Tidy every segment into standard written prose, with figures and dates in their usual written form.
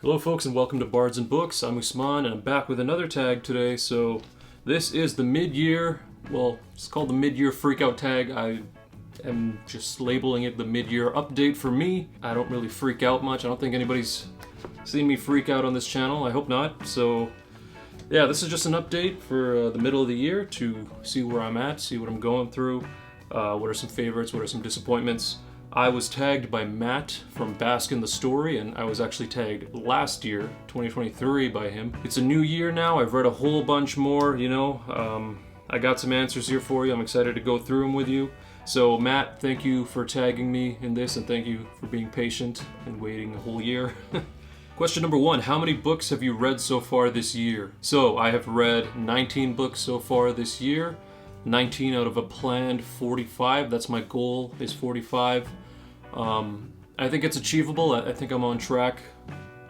Hello folks and welcome to Bards and Books. I'm Usman and I'm back with another tag today. So this is the mid-year, well, it's called the mid-year freakout tag. I am just labeling it the mid-year update for me. I don't really freak out much. I don't think anybody's seen me freak out on this channel. I hope not. So yeah, this is just an update for the middle of the year to see where I'm at, see what I'm going through, what are some favorites, what are some disappointments. I was tagged by Matt from Bask in the Story, and I was actually tagged last year, 2023, by him. It's a new year now. I've read a whole bunch more, I got some answers here for you. I'm excited to go through them with you. So Matt, thank you for tagging me in this, and thank you for being patient and waiting a whole year. Question number 1, how many books have you read so far this year? So I have read 19 books so far this year. 19 out of a planned 45. That's my goal, is 45. I think it's achievable. I think I'm on track,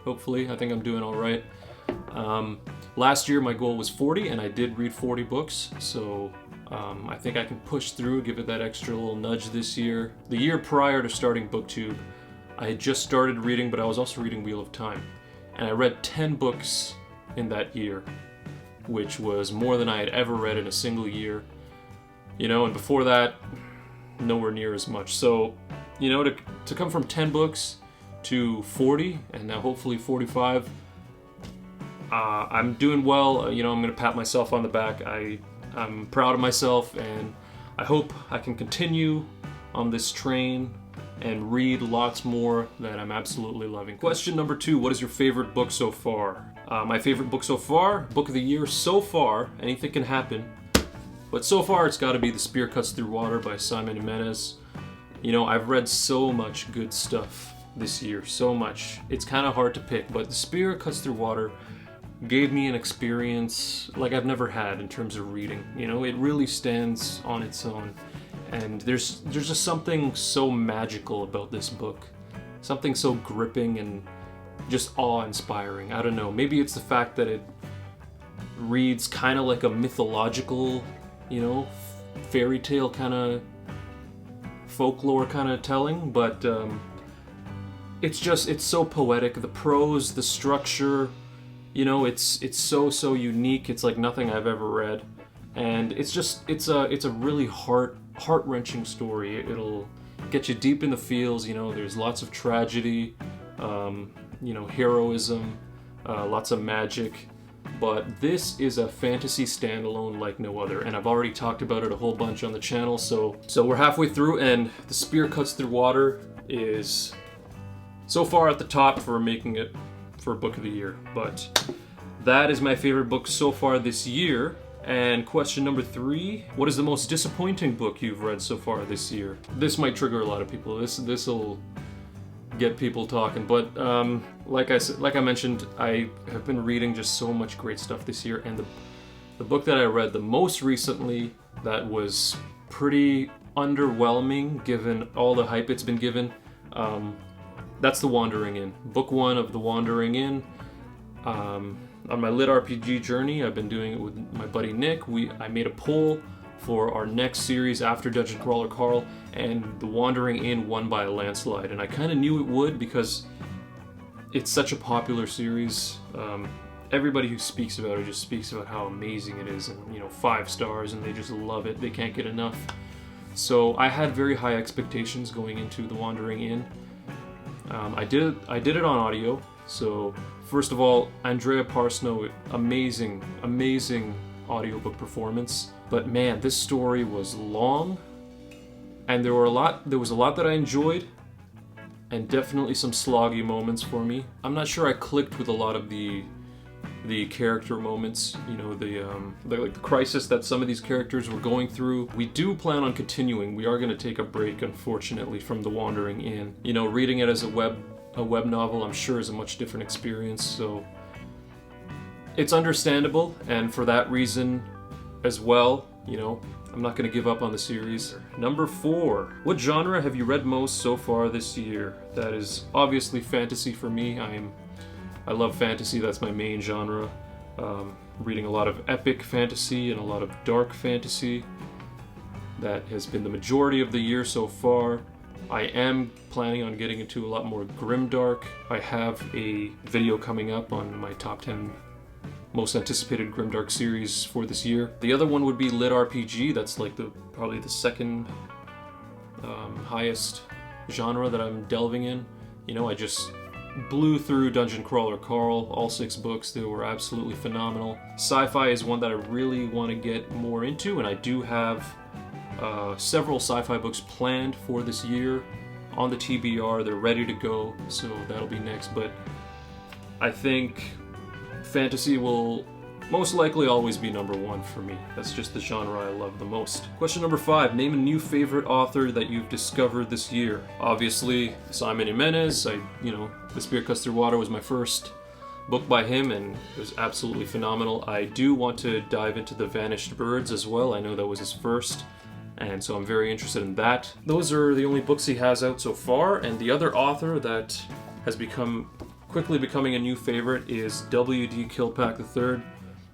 hopefully. I think I'm doing all right. Last year my goal was 40 and I did read 40 books, so I think I can push through, give it that extra little nudge this year. The year prior to starting BookTube, I had just started reading, but I was also reading Wheel of Time. And I read 10 books in that year, which was more than I had ever read in a single year. And before that, nowhere near as much. So, to come from 10 books to 40, and now hopefully 45, I'm doing well. I'm going to pat myself on the back. I'm proud of myself, and I hope I can continue on this train and read lots more that I'm absolutely loving. Question number 2, what is your favorite book so far? My favorite book so far, book of the year so far, anything can happen. But so far, it's got to be The Spear Cuts Through Water by Simon Jimenez. I've read so much good stuff this year, so much. It's kind of hard to pick, but The Spear Cuts Through Water gave me an experience like I've never had in terms of reading. It really stands on its own. And there's just something so magical about this book. Something so gripping and just awe-inspiring. I don't know, maybe it's the fact that it reads kind of like a mythological, fairy tale kind of folklore kind of telling, but it's so poetic. The prose, the structure, it's so unique. It's like nothing I've ever read, and it's a really heart-wrenching story. It'll get you deep in the feels. There's lots of tragedy, heroism, lots of magic. But this is a fantasy standalone like no other, and I've already talked about it a whole bunch on the channel, so we're halfway through, and The Spear Cuts Through Water is so far at the top for making it for Book of the Year. But that is my favorite book so far this year. And question number 3, what is the most disappointing book you've read so far this year? This might trigger a lot of people. This'll get people talking, but like I mentioned, I have been reading just so much great stuff this year, and the book that I read the most recently that was pretty underwhelming given all the hype it's been given, that's The Wandering Inn. Book 1 of The Wandering Inn. On my lit RPG journey, I've been doing it with my buddy Nick. I made a poll for our next series after Dungeon Crawler Carl, and The Wandering Inn won by a landslide, and I kind of knew it would because it's such a popular series. Everybody who speaks about it just speaks about how amazing it is, and 5 stars, and they just love it. They can't get enough. So I had very high expectations going into The Wandering Inn. I did it on audio. So first of all, Andrea Parsnow, amazing audiobook performance. But man, this story was long, and there was a lot that I enjoyed, and definitely some sloggy moments for me. I'm not sure I clicked with a lot of the character moments, the crisis that some of these characters were going through. We do plan on continuing. We are going to take a break, unfortunately, from The Wandering Inn. Reading it as a web novel, I'm sure, is a much different experience, so it's understandable, and for that reason as well, I'm not going to give up on the series. Number 4, what genre have you read most so far this year? That is obviously fantasy for me. I love fantasy, that's my main genre. Reading a lot of epic fantasy and a lot of dark fantasy. That has been the majority of the year so far. I am planning on getting into a lot more grimdark. I have a video coming up on my top 10 most anticipated grimdark series for this year. The other one would be lit RPG. That's like probably the second highest genre that I'm delving in. You know, I just blew through Dungeon Crawler Carl, all 6 books. They were absolutely phenomenal. Sci-fi is one that I really want to get more into, and I do have several sci-fi books planned for this year on the TBR. They're ready to go, so that'll be next. But I think fantasy will most likely always be number 1 for me. That's just the genre I love the most. Question number 5. Name a new favorite author that you've discovered this year. Obviously, Simon Jimenez. The Spirit Cuts Through Water was my first book by him, and it was absolutely phenomenal. I do want to dive into The Vanished Birds as well. I know that was his first, and so I'm very interested in that. Those are the only books he has out so far, and the other author that has quickly becoming a new favorite is W.D. Kilpack III,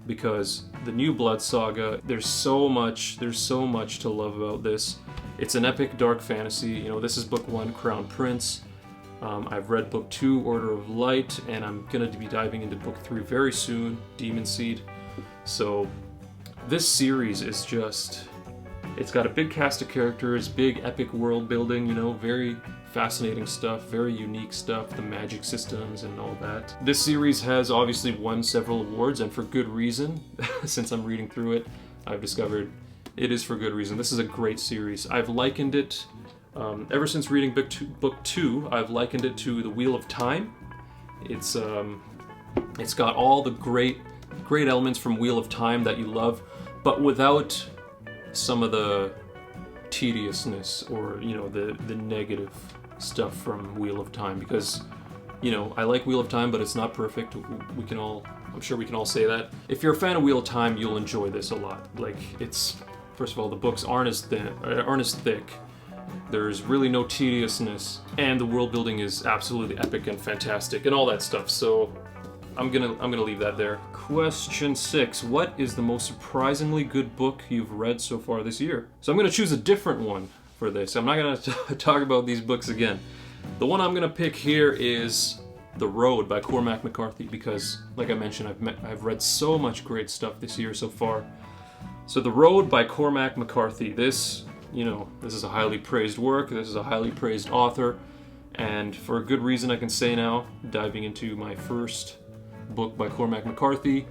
because the New Blood Saga, there's so much to love about this. It's an epic dark fantasy. This is book 1, Crown Prince. I've read book 2, Order of Light, and I'm gonna be diving into book 3 very soon, Demon Seed. So this series is it's got a big cast of characters, big epic world building, very fascinating stuff, very unique stuff, the magic systems and all that. This series has obviously won several awards, and for good reason. Since I'm reading through it, I've discovered it is for good reason. This is a great series. I've likened it, ever since reading book 2, I've likened it to The Wheel of Time. It's got all the great elements from Wheel of Time that you love, but without some of the tediousness or the negative stuff from Wheel of Time, because I like Wheel of Time, but it's not perfect. I'm sure we can all say that. If you're a fan of Wheel of Time, you'll enjoy this a lot. Like, first of all, the books aren't as thick. There's really no tediousness, and the world building is absolutely epic and fantastic and all that stuff. So I'm gonna leave that there. Question 6. What is the most surprisingly good book you've read so far this year? So I'm gonna choose a different one for this. I'm not gonna talk about these books again. The one I'm gonna pick here is The Road by Cormac McCarthy, because, like I mentioned, I've read so much great stuff this year so far. So The Road by Cormac McCarthy. This is a highly praised work. This is a highly praised author, and for a good reason, I can say now, diving into my first book by Cormac McCarthy.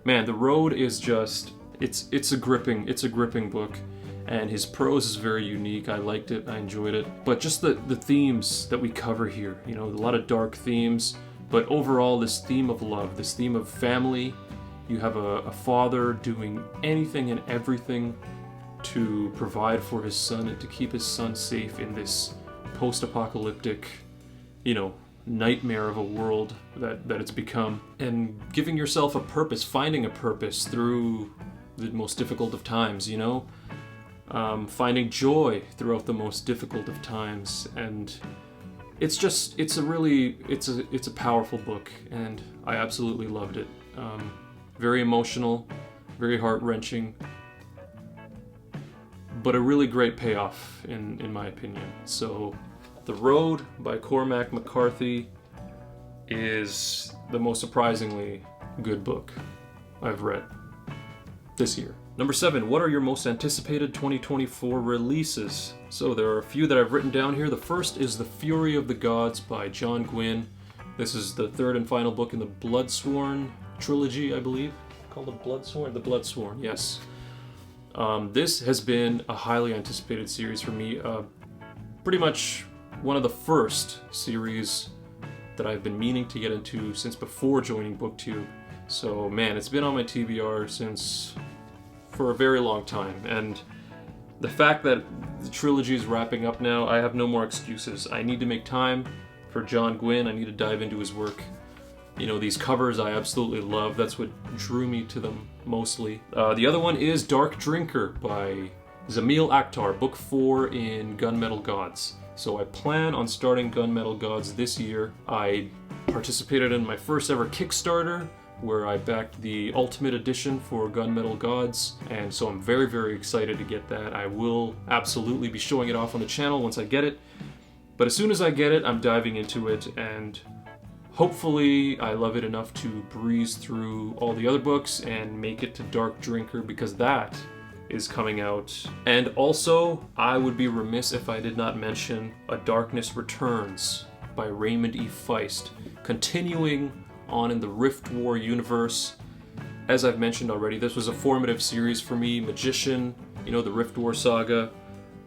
Man, The Road is just it's a gripping book, and his prose is very unique. I liked it, I enjoyed it. But just the themes that we cover here, a lot of dark themes, but overall this theme of love, this theme of family. You have a father doing anything and everything to provide for his son and to keep his son safe in this post-apocalyptic, nightmare of a world that it's become, and giving yourself a purpose, finding a purpose through the most difficult of times, finding joy throughout the most difficult of times. And it's a powerful book, and I absolutely loved it. Very emotional, very heart-wrenching, but a really great payoff in my opinion. So The Road by Cormac McCarthy is the most surprisingly good book I've read this year. Number 7, what are your most anticipated 2024 releases? So there are a few that I've written down here. The first is The Fury of the Gods by John Gwynne. This is the 3rd and final book in the Bloodsworn trilogy, I believe. Called The Bloodsworn? The Bloodsworn, yes. This has been a highly anticipated series for me. Pretty much one of the first series that I've been meaning to get into since before joining BookTube. So man, it's been on my TBR for a very long time, and the fact that the trilogy is wrapping up now, I have no more excuses. I need to make time for John Gwynne. I need to dive into his work. These covers I absolutely love. That's what drew me to them mostly. The other one is Dark Drinker by Zamil Akhtar, book 4 in Gunmetal Gods. So I plan on starting Gunmetal Gods this year. I participated in my first ever Kickstarter, where I backed the Ultimate Edition for Gunmetal Gods, and so I'm very, very excited to get that. I will absolutely be showing it off on the channel once I get it. But as soon as I get it, I'm diving into it, and hopefully I love it enough to breeze through all the other books and make it to Dark Drinker, because that is coming out. And also, I would be remiss if I did not mention A Darkness Returns by Raymond E. Feist, continuing on in the Rift War universe. As I've mentioned already, this was a formative series for me. Magician, you know, the Rift War saga.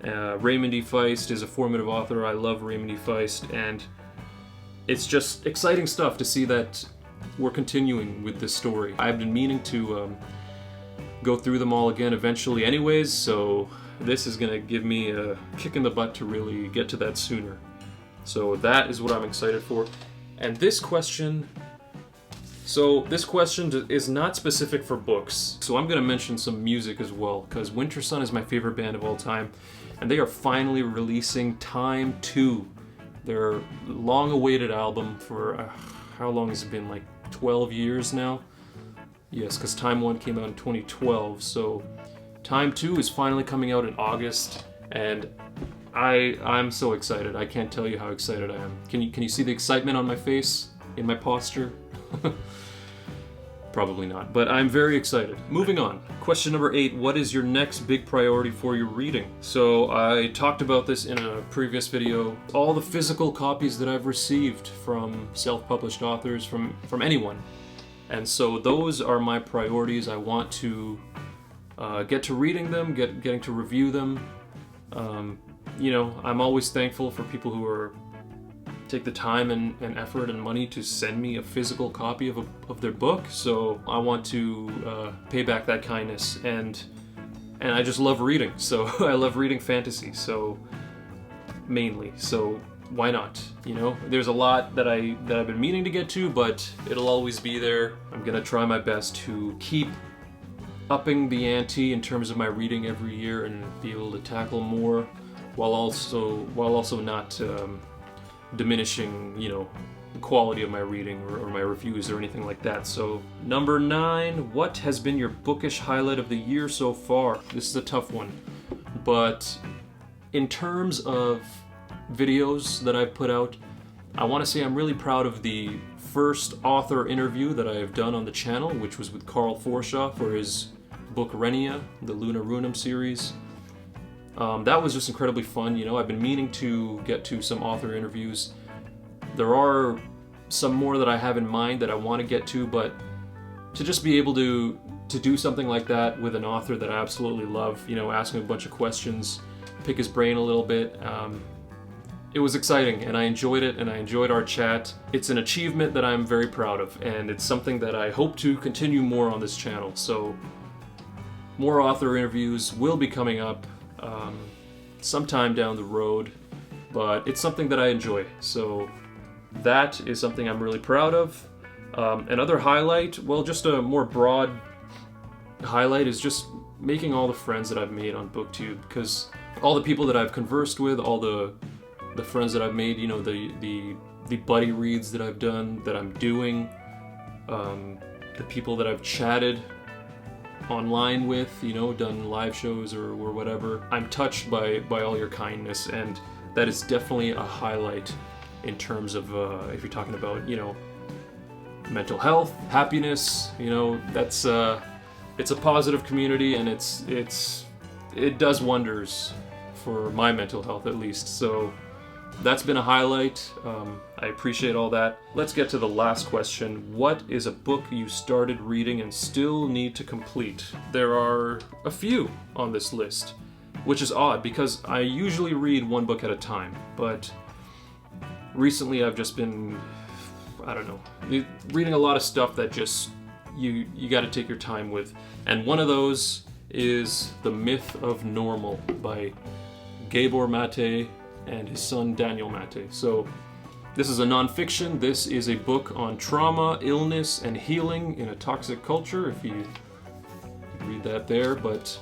Raymond E. Feist is a formative author. I love Raymond E. Feist, and it's just exciting stuff to see that we're continuing with this story. I've been meaning to go through them all again eventually anyways, so this is going to give me a kick in the butt to really get to that sooner. So that is what I'm excited for. And this question is not specific for books, so I'm going to mention some music as well, because Winter Sun is my favorite band of all time, and they are finally releasing Time 2, their long-awaited album for, how long has it been, like 12 years now? Yes, because Time 1 came out in 2012, so Time 2 is finally coming out in August, and I'm so excited. I can't tell you how excited I am. Can you see the excitement on my face, in my posture? Probably not, but I'm very excited. Moving on. Question number 8, what is your next big priority for your reading? So I talked about this in a previous video. All the physical copies that I've received from self-published authors, from anyone. And so those are my priorities. I want to get to reading them, getting to review them. You know, I'm always thankful for people who take the time and effort and money to send me a physical copy of their book. So I want to pay back that kindness, and I just love reading. So I love reading fantasy. So mainly. So why not? You know, there's a lot that I've been meaning to get to, but it'll always be there. I'm gonna try my best to keep upping the ante in terms of my reading every year and be able to tackle more, while also not diminishing, you know, the quality of my reading or my reviews or anything like that. So number 9, what has been your bookish highlight of the year so far? This is a tough one, but in terms of videos that I've put out, I want to say I'm really proud of the first author interview that I have done on the channel, which was with Carl Forshaw for his book Renia, the Luna Runum series. That was just incredibly fun. You know, I've been meaning to get to some author interviews. There are some more that I have in mind that I want to get to, but to just be able to do something like that with an author that I absolutely love, you know, asking a bunch of questions, pick his brain a little bit, it was exciting, and I enjoyed it, and I enjoyed our chat. It's an achievement that I'm very proud of, and it's something that I hope to continue more on this channel. So more author interviews will be coming up sometime down the road, but it's something that I enjoy. So that is something I'm really proud of. Another highlight, well, just a more broad highlight, is just making all the friends that I've made on BookTube, because all the people that I've conversed with, all the friends that I've made, you know, the buddy reads that I've done, that I'm doing, the people that I've chatted online with, you know, done live shows or whatever. I'm touched by all your kindness, and that is definitely a highlight in terms of if you're talking about, you know, mental health, happiness. You know, that's it's a positive community, and it does wonders for my mental health, at least. So that's been a highlight. I appreciate all that. Let's get to the last question. What is a book you started reading and still need to complete? There are a few on this list, which is odd because I usually read one book at a time, but recently I've just been, I don't know, reading a lot of stuff that just you got to take your time with. And one of those is The Myth of Normal by Gabor Mate and his son Daniel Mate. So this is a nonfiction. This is a book on trauma, illness, and healing in a toxic culture, if you read that there. But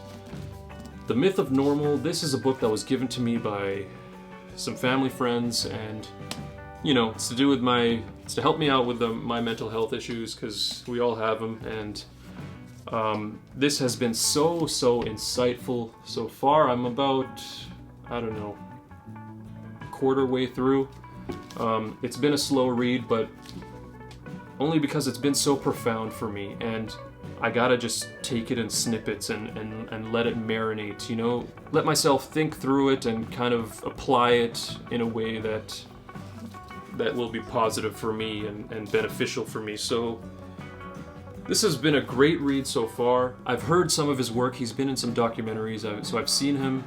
The Myth of Normal, this is a book that was given to me by some family friends, and you know, it's to help me out with my mental health issues, because we all have them. And this has been so insightful so far. I'm about, I don't know, quarter way through. It's been a slow read, but only because it's been so profound for me, and I gotta just take it in snippets and let it marinate, you know? Let myself think through it and kind of apply it in a way that will be positive for me and beneficial for me. So this has been a great read so far. I've heard some of his work. He's been in some documentaries, so I've seen him,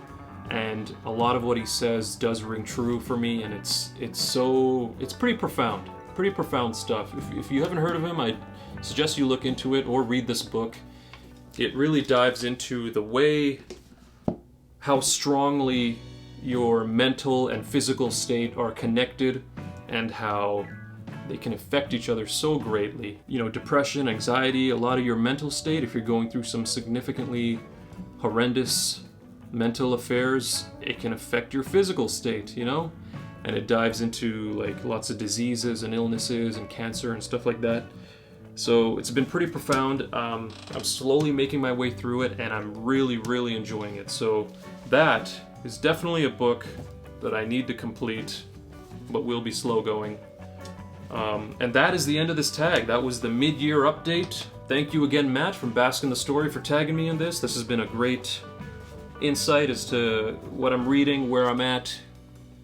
and a lot of what he says does ring true for me, and it's pretty profound. Pretty profound stuff. If you haven't heard of him, I suggest you look into it or read this book. It really dives into the way how strongly your mental and physical state are connected and how they can affect each other so greatly. You know, depression, anxiety, a lot of your mental state, if you're going through some significantly horrendous mental affairs, it can affect your physical state, you know? And it dives into like lots of diseases and illnesses and cancer and stuff like that. So it's been pretty profound. I'm slowly making my way through it, and I'm really, really enjoying it. So that is definitely a book that I need to complete, but will be slow going. And that is the end of this tag. That was the mid-year update. Thank you again, Matt, from Baskin the Story, for tagging me in this. This has been a great insight as to what I'm reading, where I'm at,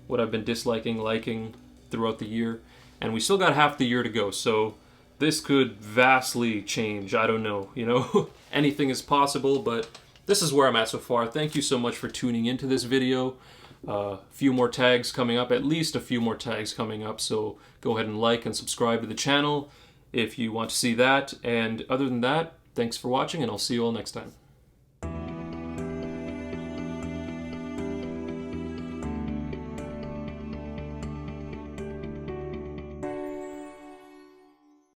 what I've been disliking, liking throughout the year. And we still got half the year to go, so this could vastly change. I don't know, you know? Anything is possible, but this is where I'm at so far. Thank you so much for tuning into this video. A few more tags coming up, at least a few more tags coming up, so go ahead and like and subscribe to the channel if you want to see that. And other than that, thanks for watching, and I'll see you all next time.